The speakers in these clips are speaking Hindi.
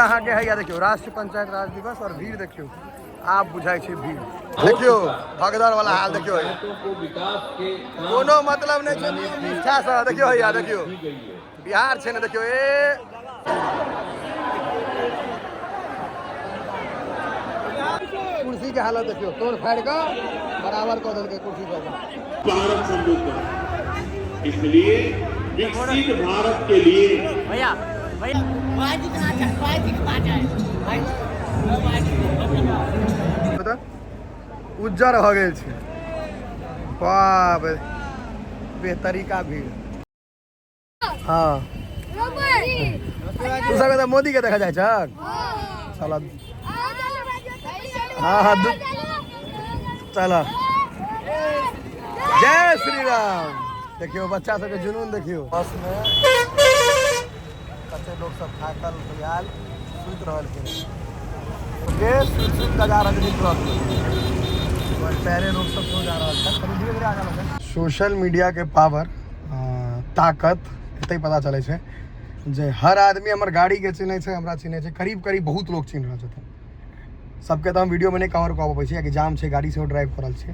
अहाँ के है या देखियो राष्ट्रीय पंचायत राज दिवस और भीड़ देखियो आप बुझाई छे भीड़ देखियो भगदड़ वाला हाल देखियो कोनो मतलब नहीं छे निष्ठा से देखियो या देखियो बिहार छे ने देखियो ए कुर्सी के हालत देखियो तोड़ फाड़ के बराबर कर देलके कुर्सी पर भारत समृद्ध इसलिए विकसित भारत के लिए भैया उज्जर हो गए छे बाप बेतरीका भीड़ हाँ तू सब तो मोदी के देखा जाए छक चलो हाँ हाँ चलो जय श्री राम देखियो बच्चा सबके जुनून देखियो बस में कच्चे लोग सब थाकल तैयार सुत रहल के सुत जा रहल ट्रक पैरे लोग सब सो जा रहल धीरे धीरे आगे लगे सोशल मीडिया के पावर ताकत एते पता चले छे जे हर आदमी हमर गाड़ी के चिन्हे छे हमरा चिन्हे छे करीब करीब बहुत लोग चिन्ह रहल छथिन सबके तो हम वीडियो में नहीं कवर कऽ पाबै छी कि जाम छे गाड़ी से ड्राइव करल छे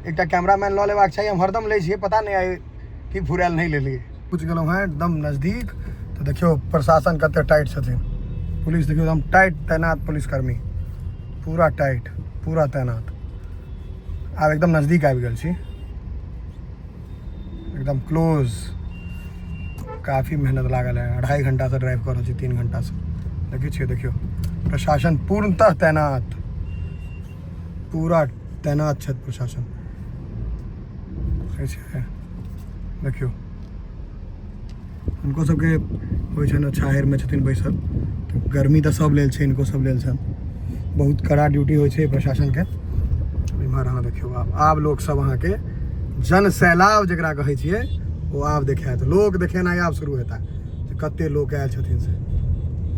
एकटा कैमरामैन लऽ लेबाक चाहिए हम हरदम ले छिए पता नहीं आए कि फुराल नहीं ले लिए कुछ गेलौं हैं एकदम नजदीक तो देखियो प्रशासन कते टाइट छथिन पुलिस देखियो एकदम टाइट तैनात पुलिसकर्मी पूरा टाइट पूरा तैनात आब एकदम नजदीक आबि गेल छी एकदम क्लोज काफ़ी मेहनत लागल है 2.5 घंटा से ड्राइव कर रहल छी 3 घंटा से देखियो प्रशासन पूर्णतः तैनात पूरा तैनात छथि प्रशासन देखियो उनको सबके होइ छनि छाहर में छथिन बैसल तो गर्मी तो सब लेल छै इनको सब लेल छनि बहुत कड़ा ड्यूटी होइ छै प्रशासन के इम्हर अहाँ देखियो आब लोग सब अहाँ के जन सैलाब जकरा कहै छियै वो आब देखायत लोग देखेनाइ आब शुरू हेता कते लोग आयल छथिन से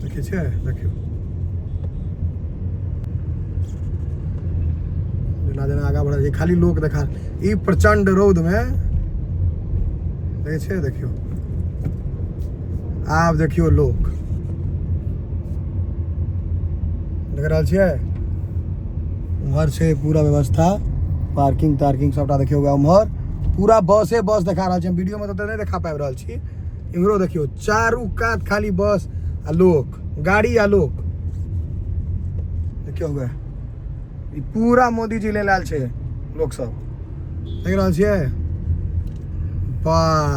देखै छै देखियो जेना जेना आगा बढ़ल छै खाली लोग देखा ई प्रचंड रौद में देखै छै देखियो आब देखियो लोग देख रहल छियै उम्हर छै पूरा व्यवस्था पार्किंग तार्किंग सबटा देखियो उम्हर पूरा बसे बस देखा रहा है वीडियो में तो नहीं देखा पाबि रहल छी इम्हरो देखियो चारू कात खाली बस आ लोग गाड़ी आ लोग देखियो गे ई पूरा मोदी जी ले लाल छे लोग सब देख रहल छियै वाह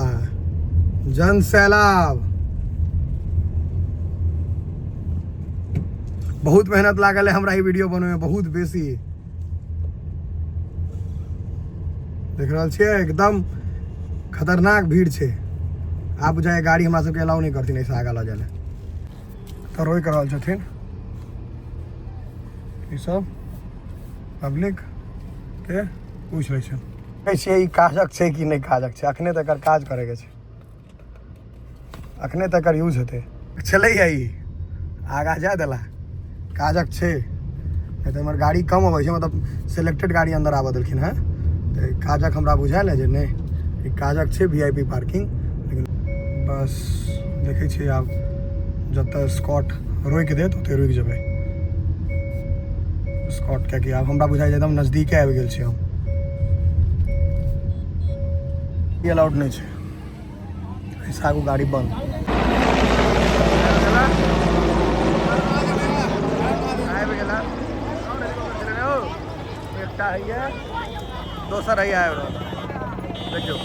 जन सैलाब बहुत मेहनत लागल है हमरा ई वीडियो बनवे में बहुत बेसी देख रहल छियै एकदम खतरनाक भीड़ छे आप बुझाए गाड़ी हमरा सबके अलाउ नहीं करथिन ऐसा आगा ल जाए तो रोक रहल छथिन ई सब पब्लिक के पूछ रहे छन कैसे ई काजक छे कि नहीं काजक छे अखने तक काज करे के छे अखने तक यूज हेते चले ई आगा जा देला काजक छे नहीं तो हमर गाड़ी कम होवे छे मतलब सिलेक्टेड गाड़ी अंदर आबा देलखिन है काजक हमरा बुझायल है जे नहीं काजक छे वीआईपी पार्किंग लेकिन बस देखे छे आप जब तक स्कॉट रोक देत ओते रुक जेबै स्कॉट क्या अब हमरा बुझाय एकदम नजदीक आबि गेल छी हम ये अलाउड नहीं छे ऐसा आगू गाड़ी बंद एकटा है दोसर है आबि रहल देखियो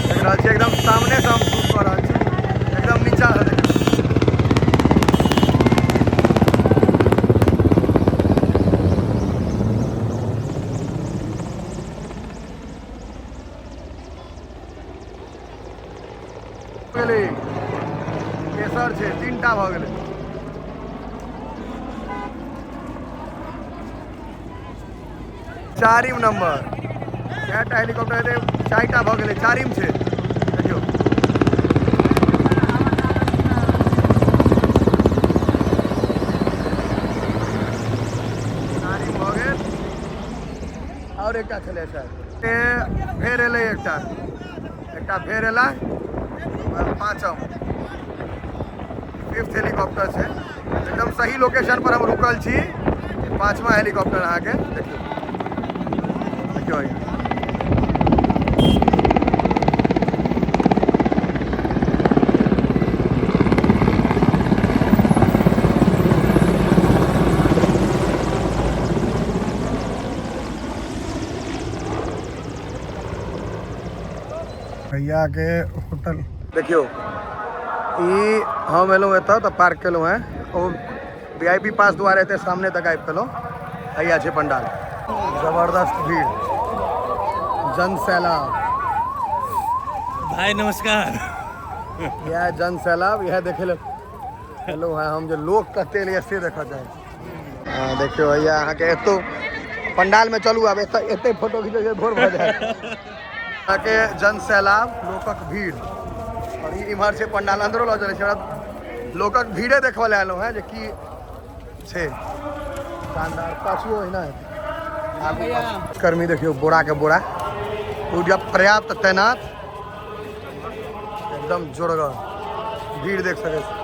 देख रहल छी एकदम सामने से हम शूट कर रहल छी एकदम नीचा से देखियो केसर छे 3टा भ गेलै चारिम नंबर कैटा हेलीकॉप्टर है 4टा भ गेलै चारिम छे देखियो चारिम भ गेल और एकटा छलै शायद फेर एलै एकटा फेर एला पाँचम 5th हेलीकॉप्टर है। एकदम सही लोकेशन पर हम रुकल छी। 5वां हेलीकॉप्टर अहाँ के देखियो देखियो भैया के होटल देखियो ई हम एलहुँ एतऽ तऽ पार्क केलहुँ हैं। ओ VIP पास द्वारा एते सामने तक आबि पेलहुँ। हैया छै पंडाल, जबरदस्त भीड़, जनसैलाब। भाई नमस्कार। यह जनसैलाब यह देखे ले एलहुँ हैं हम जे लोक कते लिए से देखऽ चाही। देखियो हैया अहाँके एतौ पंडाल में चलू। आब एते फोटो खींचे के भोर भऽ जाए। अहाँ के जनसैलाब, लोकक भीड़, और इम्हर से पंडाल अंदरो लऽ चलै छै। लोकक भीड़े देखऽ लए एलहुँ हैं जे की छै शानदार। पाछुओ ओहिना हेतै। कर्मी देखियो बोरा के बोरा पूरा पर्याप्त तैनात, एकदम जोरगर भीड़ देख सकै छी।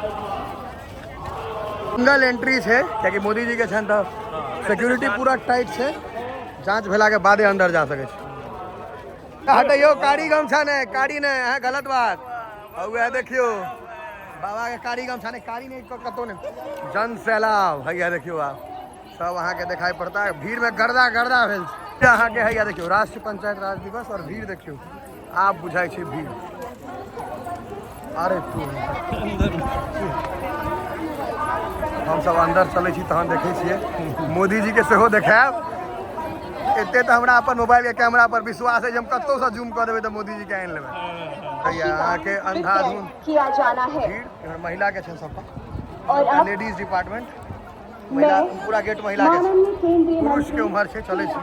सिंगल एंट्री छै कियाकि मोदी जी के छनि तऽ सिक्योरिटी पूरा टाइट छै। जांच भेला के बादे अंदर जा सकै छी। हटैयो कारी गमछा नहीं, कारी नहीं है, गलत बात। और देखियो बाबा के कारी गमछा नहीं, कारी नहीं कतो नहीं। जनसैलाब हैया देखियो आप सब अहाँ के दिखाई पड़ता है। भीड़ में गर्दा गर्दा भेल छै अहाँ के। हैया देखियो राष्ट्रीय पंचायत राज दिवस और भीड़ देखियो आप बुझाई छै भीड़। अरे तू हम सब अंदर चले छी तहन देखे छियै। मोदी जी के सेहो देखायब। एते तो हमरा अपन मोबाइल के कैमरा पर विश्वास है। हम कतौ से जूम कर देबै तो मोदी जी के आनि लेबै। भैया अहाँ के अंधाधुन किया जाना है। भीड़ महिला के छै सबटा, और अब लेडीज डिपार्टमेंट, महिला पूरा गेट महिला के छै। पुरुष के उम्र से चले छै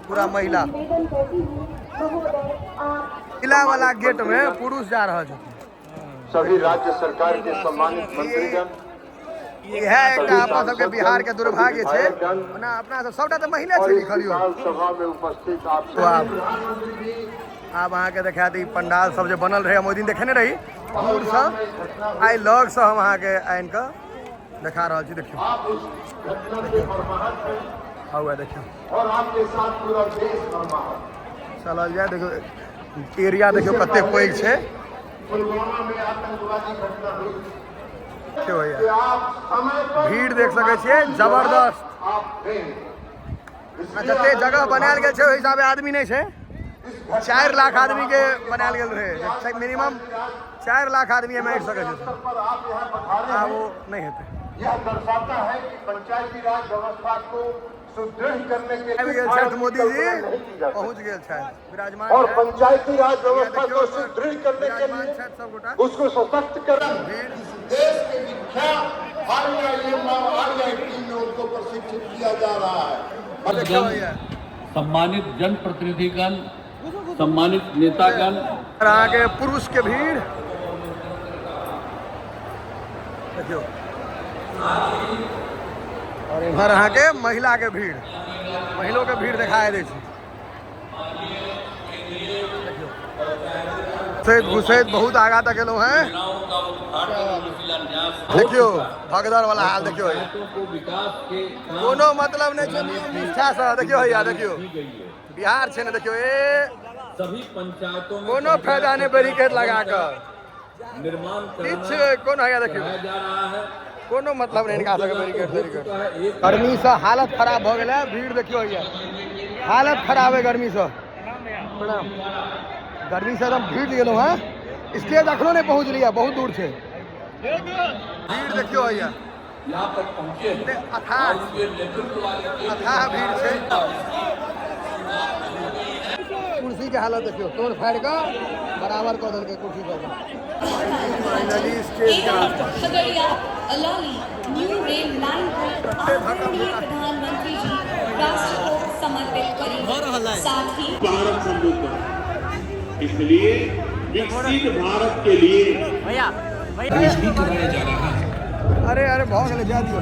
पूरा महिला। किला वाला गेट में पुरुष जा रहा है। सभी राज्य सरकार के सम्मानित मंत्रीगण, यह एक अपना सबके बिहार के दुर्भाग्य छै ना। अपना सब सबटा तो महिला छै लिखल यो। सभा में उपस्थित आप तो आब अहाँ के देखा दी पंडाल सब जे बनल रहे। हम ओहि दिन देखेने रही दूर से, आइ लग से हम अहाँ के आनि के देखा रहल छी। देखियो हुआ देखियो और आपके साथ पूरा देश चलल जाए। देखियो एरिया देखियो कते पैघ छै। पुलवामा में आतंकवादी घटना हुई। भीड़ देख सके छियै जबरदस्त। जते जगह बनायल गेल छै ओहि हिसाबे आदमी नहीं छै। 4 लाख आदमी के बनायल गेल रहे। मिनिमम 4 लाख आदमी में आबि सकै छै। वो नहीं हेतै। यह दर्शाता है कि पंचायती राज व्यवस्था को सुदृढ़ करने के लिए मोदी जी पहुंच गए विराजमान। और पंचायती राज व्यवस्था को सुदृढ़ करने के लिए उसको सशक्त कर देश के विख्यात आर्या टीम में उनको प्रशिक्षित किया जा रहा है। सम्मानित जनप्रतिनिधिगण, सम्मानित नेतागण, आगे पुरुष के भीड़ देखियो, और इधर अहाँ के महिला के भीड़, महिलों के भीड़ दिखाई दे घुसैत बहुत आगा तक एलो हैं। देखियो भगदड़ वाला हाल देखियो, कोनो मतलब नहीं छै निष्ठा से। देखियो भैया देखियो बिहार छै ने, देखियो सभी पंचायतों में कोनो फायदा नहीं बैरिकेड लगा कर निर्माण कौन है देखियो जा रहा है। कोनो मतलब नहीं इनका सके बैरिकेड। गर्मी से हालत खराब हो गया। भीड़ देखियो भैया हालत खराब है गर्मी से। गर्मी से एकदम भीड़ गेलो हैं। स्टेज अखनो नहीं पहुंच लिया, बहुत दूर से। भीड़ देखियो भैया यहाँ तक पहुँचे अथाह भीड़ से। कुर्सी के हालत देखियो तोड़ फाड़ का बराबर कर देल के कुर्सी पर। फाइनली स्टेज का Khagaria Alauli new rail line पर आदरणीय प्रधानमंत्री जी राष्ट्र को समर्पित करेंगे। साथ ही भारत संबोधन, इसलिए विकसित भारत के लिए अरे अरे बहुत गले जा दियो।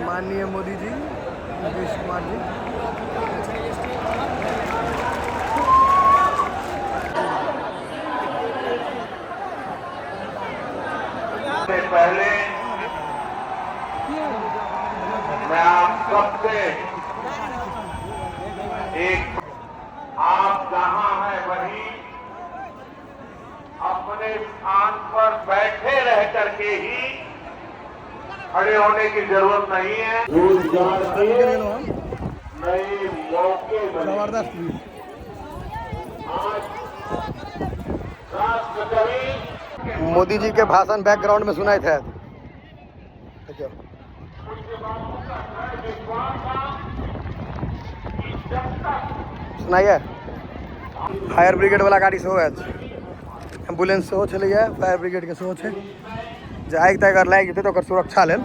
माननीय मोदी जी, नीतीश कुमार जी, से पहले मैं आप सबसे एक, आप जहां हैं वहीं अपने स्थान पर बैठे रह करके ही खड़े होने की जरूरत नहीं है। रोजगार के नए मौके बने। जबरदस्त भी। आज राष्ट्र कवि मोदी जी के भाषण बैकग्राउंड में सुनाए थे। देखियो सुनाइए। फायर ब्रिगेड वाला गाड़ी सेहो है, एम्बुलेंस सेहो छलैए, फायर ब्रिगेड के सेहो छै जे आगि तागि अगर लागि जेतै तऽ ओकर सुरक्षा लेल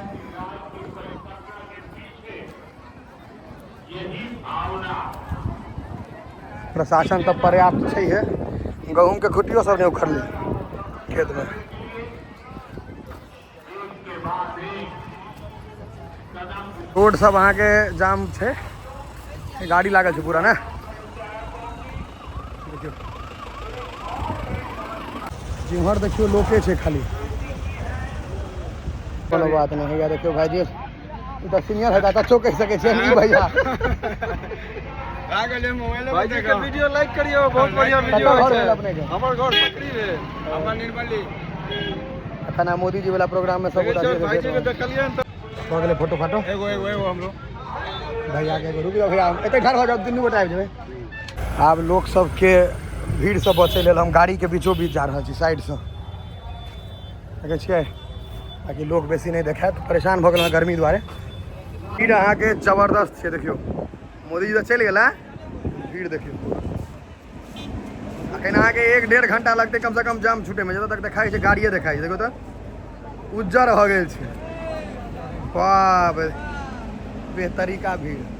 प्रशासन तऽ पर्याप्त छैहे। गहूँम के खुट्टियो सब नहि उखड़लै खेत में। रोड सब अहाँ के जाम छै, गाड़ी लागल छै पूरा ना। देखियो जिम्हर देखियो लोके छै खाली, कोनो बात नहीं है। देखियो भाईजी ई तो सीनियर है, बच्चों कह सके छै नहीं भैया। भाईजी के वीडियो लाइक करियो, बहुत बढ़िया वीडियो है। अपने के हमर घर पकड़ी रे, हमर निर्मली खाना मोदी जी वाला प्रोग्राम में सब भाईजी के देखलिए त हो गेलै फोटो फाटो। एगो हमरो भैया के रुक जाओ भैया, एते ठाड़ हो जाओ, दुनू गोटा आबि जेबै। आब लोक सब के भीड़ से बचे लेल हम गाड़ी के बीचो बीच जा रहल छी, साइड से देखै छियै, ताकि लोग बेसी नहीं देखाय। परेशान भऽ गेल गर्मी दुआरे। भीड़ अहाँ के जबरदस्त छै। देखियो मोदी जी तो चलि गेला, भीड़ देखियो। अखन अहाँ के 1-1.5 घंटा लगते कम से कम जाम छूटे में, जतऽ तक देखाई छै गाड़िए देखाई छै। देखो तो उज्जर हो गेल छै, वाह बेतरीका भीड़।